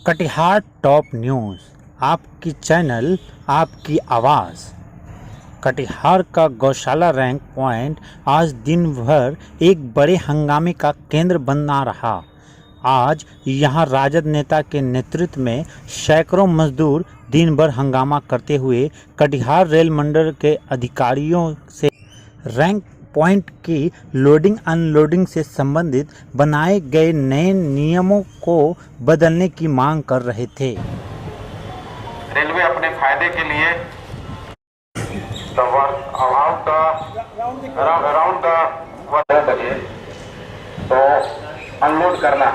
Katihar top news, आपकी channel, आपकी आवाज़। कटिहार का गौशाला रैंक पॉइंट आज दिन भर एक बड़े हंगामे का केंद्र बना रहा। आज यहां राजद नेता के नेतृत्व में सैकड़ों मजदूर दिन भर हंगामा करते हुए कटिहार रेल मंडल के अधिकारियों से रैंक पॉइंट की लोडिंग अनलोडिंग से संबंधित बनाए गए नए नियमों को बदलने की मांग कर रहे थे। रेलवे अपने फायदे के लिए अराउंड 2 बजे तो अनलोड करना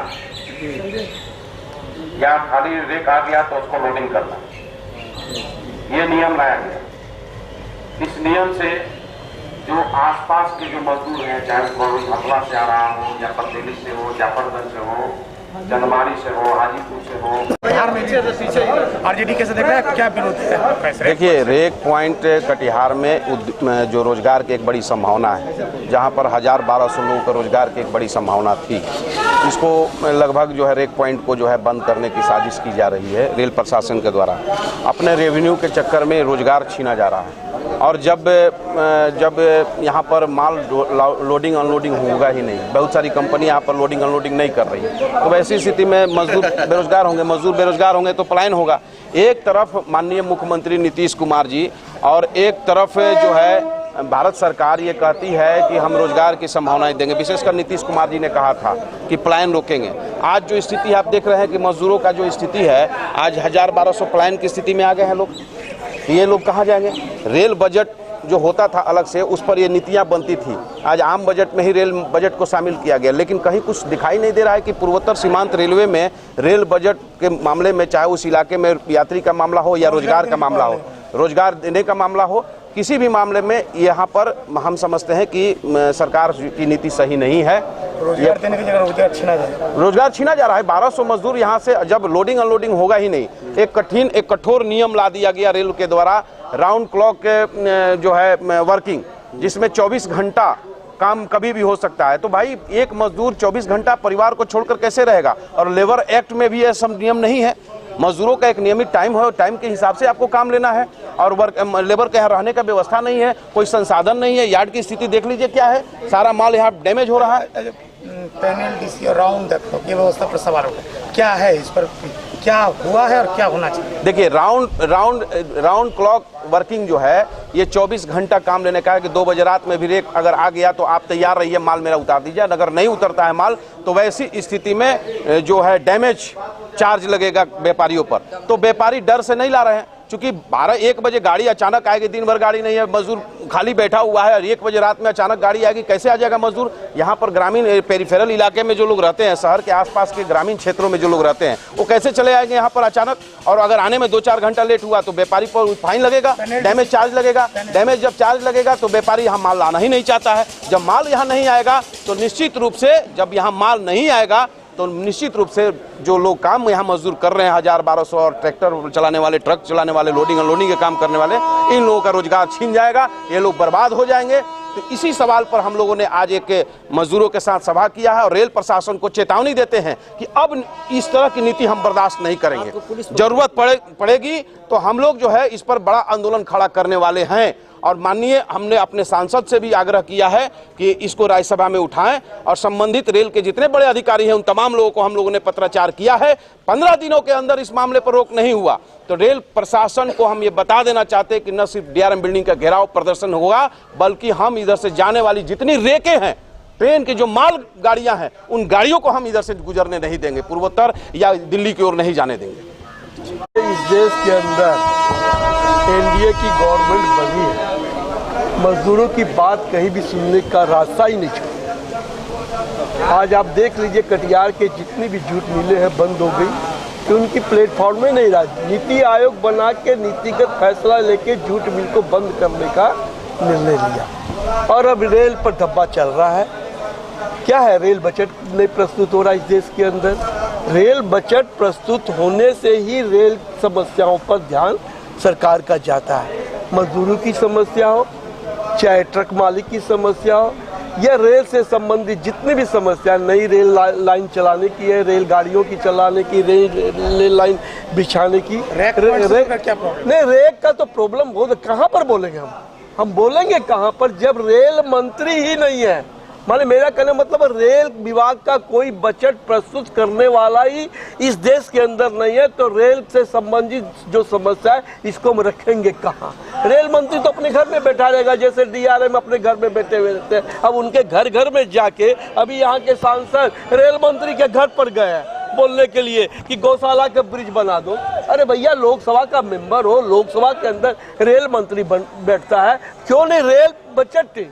या खाली रेक आ गया तो उसको लोडिंग करना, ये नियम लाया गया। इस नियम से जो आसपास के जो मजदूर हैं, चाहे कोई हथला से आ रहा हो या पतेली से हो, जाफरगंज से हो, चंदमारी से हो, हाजीपुर से हो, आरजेडी कैसे देख रहे हैं, क्या विरोध है? देखिए, रेक पॉइंट कटिहार में जो रोजगार की एक बड़ी संभावना है, जहां पर 1000-1200 लोगों के रोजगार की एक बड़ी संभावना थी, इसको लगभग जो है रेक पॉइंट को जो है बंद करने की साजिश की जा रही है रेल प्रशासन के द्वारा। अपने रेवेन्यू के चक्कर में रोजगार छीना जा रहा है और जब यहाँ पर माल लोडिंग अनलोडिंग होगा ही नहीं, बहुत सारी कंपनी यहाँ पर लोडिंग अनलोडिंग नहीं कर रही है, तो ऐसी स्थिति में मजदूर बेरोजगार होंगे तो पलायन होगा। एक तरफ माननीय मुख्यमंत्री नीतीश कुमार जी और एक तरफ जो है भारत सरकार ये कहती है कि हम रोजगार की संभावनाएं देंगे। विशेषकर नीतीश कुमार जी ने कहा था कि पलायन रोकेंगे। आज जो स्थिति आप देख रहे हैं कि मजदूरों का जो स्थिति है, आज 1000-1200 पलायन की स्थिति में आ गए हैं लोग। ये लोग कहाँ जाएंगे? रेल बजट जो होता था अलग से, उस पर ये नीतियाँ बनती थी। आज आम बजट में ही रेल बजट को शामिल किया गया, लेकिन कहीं कुछ दिखाई नहीं दे रहा है कि पूर्वोत्तर सीमांत रेलवे में रेल बजट के मामले में, चाहे उस इलाके में यात्री का मामला हो या रोजगार का मामला हो, रोजगार देने का मामला हो, किसी भी मामले में यहाँ पर हम समझते हैं कि सरकार की नीति सही नहीं है। रोजगार देने की जगह रोजगार छीना जा रहा है। 1200 मजदूर यहाँ से जब लोडिंग अनलोडिंग होगा ही नहीं, एक कठोर नियम ला दिया गया रेल के द्वारा, राउंड क्लॉक जो है वर्किंग, जिसमें 24 घंटा काम कभी भी हो सकता है। तो भाई एक मजदूर 24 घंटा परिवार को छोड़कर कैसे रहेगा? और लेबर एक्ट में भी ये सब नियम नहीं है। मजदूरों का एक नियमित टाइम है, टाइम के हिसाब से आपको काम लेना है और लेबर के यहाँ रहने का व्यवस्था नहीं है, कोई संसाधन नहीं है। यार्ड की स्थिति देख लीजिए क्या है, सारा माल यहाँ डैमेज हो रहा है। पैनल डीसी और राउंड की व्यवस्था पर सवाल उठा, क्या है इस पर, क्या हुआ है और क्या होना चाहिए? देखिए, राउंड क्लॉक वर्किंग जो है ये 24 घंटा काम लेने का है कि 2 बजे रात में भी रेक अगर आ गया तो आप तैयार रहिए, माल मेरा उतार दीजिए। अगर नहीं उतरता है माल तो वैसी स्थिति में जो है डैमेज चार्ज लगेगा व्यापारियों पर। तो व्यापारी डर से नहीं ला रहे हैं, क्योंकि 12-1 बजे गाड़ी अचानक आएगी, दिन भर गाड़ी नहीं है, मजदूर खाली बैठा हुआ है और 1 बजे रात में अचानक गाड़ी आएगी, कैसे आ जाएगा मजदूर? यहाँ पर ग्रामीण पेरिफेरल इलाके में जो लोग रहते हैं, शहर के आसपास के ग्रामीण क्षेत्रों में जो लोग रहते हैं, वो कैसे चले आएंगे यहाँ पर अचानक? और अगर आने में 2-4 घंटा लेट हुआ तो व्यापारी पर फाइन लगेगा, डैमेज चार्ज लगेगा। डैमेज जब चार्ज लगेगा तो व्यापारी यहाँ माल लाना ही नहीं चाहता है। जब माल यहाँ नहीं आएगा तो निश्चित रूप से, जब यहाँ माल नहीं आएगा तो निश्चित रूप से जो लोग काम यहाँ मजदूर कर रहे हैं, 1000-1200 और ट्रैक्टर चलाने वाले, ट्रक चलाने वाले, लोडिंग अनलोडिंग के काम करने वाले, इन लोगों का रोजगार छीन जाएगा, ये लोग बर्बाद हो जाएंगे। तो इसी सवाल पर हम लोगों ने आज एक मजदूरों के साथ सभा किया है और रेल प्रशासन को चेतावनी देते हैं कि अब इस तरह की नीति हम बर्दाश्त नहीं करेंगे। जरूरत पड़ेगी तो हम लोग जो है इस पर बड़ा आंदोलन खड़ा करने वाले हैं। और माननीय हमने अपने सांसद से भी आग्रह किया है कि इसको राज्यसभा में उठाएं और संबंधित रेल के जितने बड़े अधिकारी हैं उन तमाम लोगों को हम लोगों ने पत्राचार किया है। 15 दिनों के अंदर इस मामले पर रोक नहीं हुआ तो रेल प्रशासन को हम ये बता देना चाहते हैं कि न सिर्फ डीआरएम बिल्डिंग का घेराव प्रदर्शन होगा, बल्कि हम इधर से जाने वाली जितनी रेकें हैं, ट्रेन की जो माल गाड़ियां हैं, उन गाड़ियों को हम इधर से गुजरने नहीं देंगे, पूर्वोत्तर या दिल्ली की ओर नहीं जाने देंगे। इस देश के अंदर एनडीए की गवर्नमेंट बनी है, मजदूरों की बात कहीं भी सुनने का रास्ता ही नहीं छोड़ा। आज आप देख लीजिए, कटिहार के जितनी भी जूट मिलें हैं बंद हो गई, कि उनकी प्लेटफॉर्म में नहीं रहा। नीति आयोग बना के नीतिगत फैसला लेके जूट मिल को बंद करने का निर्णय लिया और अब रेल पर धब्बा चल रहा है। क्या है? रेल बजट नहीं प्रस्तुत हो रहा इस देश के अंदर। रेल बजट प्रस्तुत होने से ही रेल समस्याओं पर ध्यान सरकार का जाता है। मजदूरों की समस्या हो, चाहे ट्रक मालिक की समस्या हो, ये रेल से संबंधित जितनी भी समस्या, नई रेल लाइन चलाने की है, रेल गाड़ियों की चलाने की, रेल लाइन बिछाने की, नहीं रेक का तो प्रॉब्लम बहुत, कहाँ पर बोलेंगे हम बोलेंगे कहाँ पर जब रेल मंत्री ही नहीं है। माने मेरा कहने मतलब रेल विभाग का कोई बजट प्रस्तुत करने वाला ही इस देश के अंदर नहीं है, तो रेल से संबंधित जो समस्या है इसको हम रखेंगे कहाँ। रेल मंत्री तो अपने घर में बैठा रहेगा, जैसे DRM अपने घर में बैठे हुए रहते हैं। अब उनके घर घर में जाके अभी यहाँ के सांसद रेल मंत्री के घर पर गए हैं बोलने के लिए कि गौशाला का ब्रिज बना दो। अरे भैया लोकसभा का मेंबर हो, लोकसभा के अंदर रेल मंत्री बैठता है, क्यों नहीं रेल बजट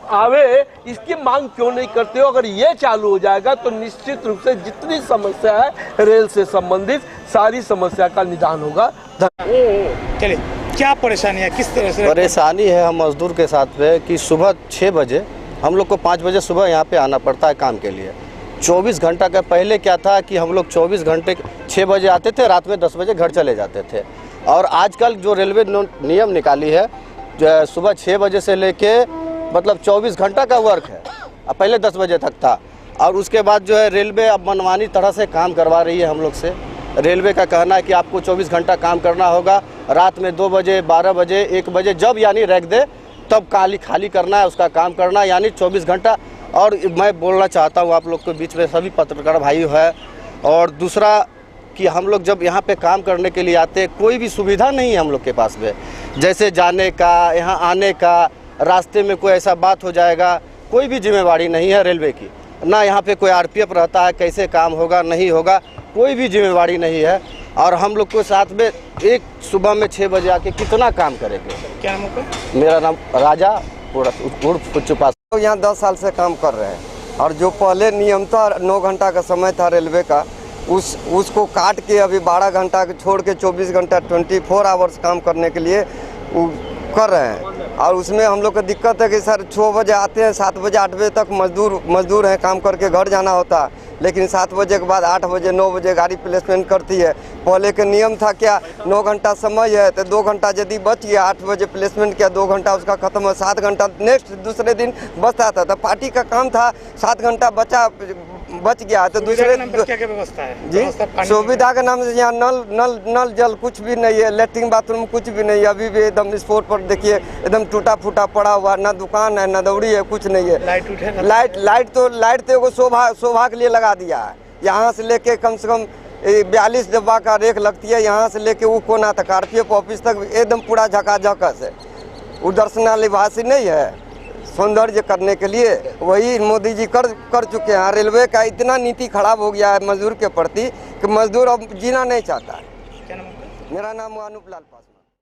आवे इसकी मांग क्यों नहीं करते हो? अगर ये चालू हो जाएगा तो निश्चित रूप से जितनी समस्या है रेल से संबंधित सारी समस्या का निदान होगा। चलिए, क्या परेशानी है, किस तरह से परेशानी है? हम मजदूर के साथ में कि सुबह 6 बजे हम लोग को 5 बजे सुबह यहाँ पे आना पड़ता है काम के लिए। 24 घंटा का पहले क्या था कि हम लोग 24 घंटे 6 बजे आते थे, रात में 10 बजे घर चले जाते थे। और आजकल जो रेलवे नियम निकाली है, जो सुबह 6 बजे से लेके मतलब 24 घंटा का वर्क है, अब पहले 10 बजे तक था। और उसके बाद जो है रेलवे अब मनमानी तरह से काम करवा रही है हम लोग से। रेलवे का कहना है कि आपको 24 घंटा काम करना होगा, रात में 2 बजे 12 बजे 1 बजे जब यानी रख दे तब खाली करना है, उसका काम करना है, यानी 24 घंटा। और मैं बोलना चाहता हूँ आप लोग के बीच में, सभी पत्रकार भाई है, और दूसरा कि हम लोग जब यहाँ पे काम करने के लिए आते हैं कोई भी सुविधा नहीं है हम लोग के पास में, जैसे जाने का, यहाँ आने का, रास्ते में कोई ऐसा बात हो जाएगा, कोई भी जिम्मेवारी नहीं है रेलवे की। ना यहाँ पे कोई RPF रहता है, कैसे काम होगा नहीं होगा, कोई भी जिम्मेवारी नहीं है। और हम लोग को साथ में एक सुबह में 6 बजे आके कितना काम करेंगे। क्या नाम है? मेरा नाम राजा उर्फ कुच्चुपा। तो यहाँ 10 साल से काम कर रहे हैं, और जो पहले नियम था 9 घंटा का समय था रेलवे का, उसको काट के अभी 12 घंटा छोड़ के 24 घंटा 24 आवर्स काम करने के लिए कर रहे हैं। और उसमें हम लोग को दिक्कत है कि सर 6 बजे आते हैं, 7 बजे 8 बजे तक मजदूर हैं, काम करके घर जाना होता है, लेकिन 7 बजे के बाद 8 बजे 9 बजे गाड़ी प्लेसमेंट करती है। पहले के नियम था क्या, 9 घंटा समय है तो 2 घंटा यदि बच गया, 8 बजे प्लेसमेंट किया, 2 घंटा उसका खत्म है, 7 घंटा नेक्स्ट दूसरे दिन बचता था। तो पार्टी का काम था 7 घंटा बच गया तो दूसरे क्या व्यवस्था है जी, सुविधा के नाम से यहाँ नल जल कुछ भी नहीं है, लेटरिन बाथरूम कुछ भी नहीं है। अभी भी एकदम स्पॉट पर देखिए एकदम टूटा फूटा पड़ा हुआ, ना दुकान है ना दौड़ी है, कुछ नहीं है। लाइट तो एगो शोभा के लिए लगा दिया है। यहाँ से लेके कम से कम 42 डब्बा का रेख लगती है, यहाँ से लेके वो कोना तक RPF ऑफिस तक एकदम पूरा झकाझकस है। वो दर्शनालय भाषी नहीं है, सौंदर्य करने के लिए वही मोदी जी कर चुके हैं। रेलवे का इतना नीति खराब हो गया है मजदूर के प्रति कि मजदूर अब जीना नहीं चाहता है। क्या नाम है? मेरा नाम अनूप लाल पासवान।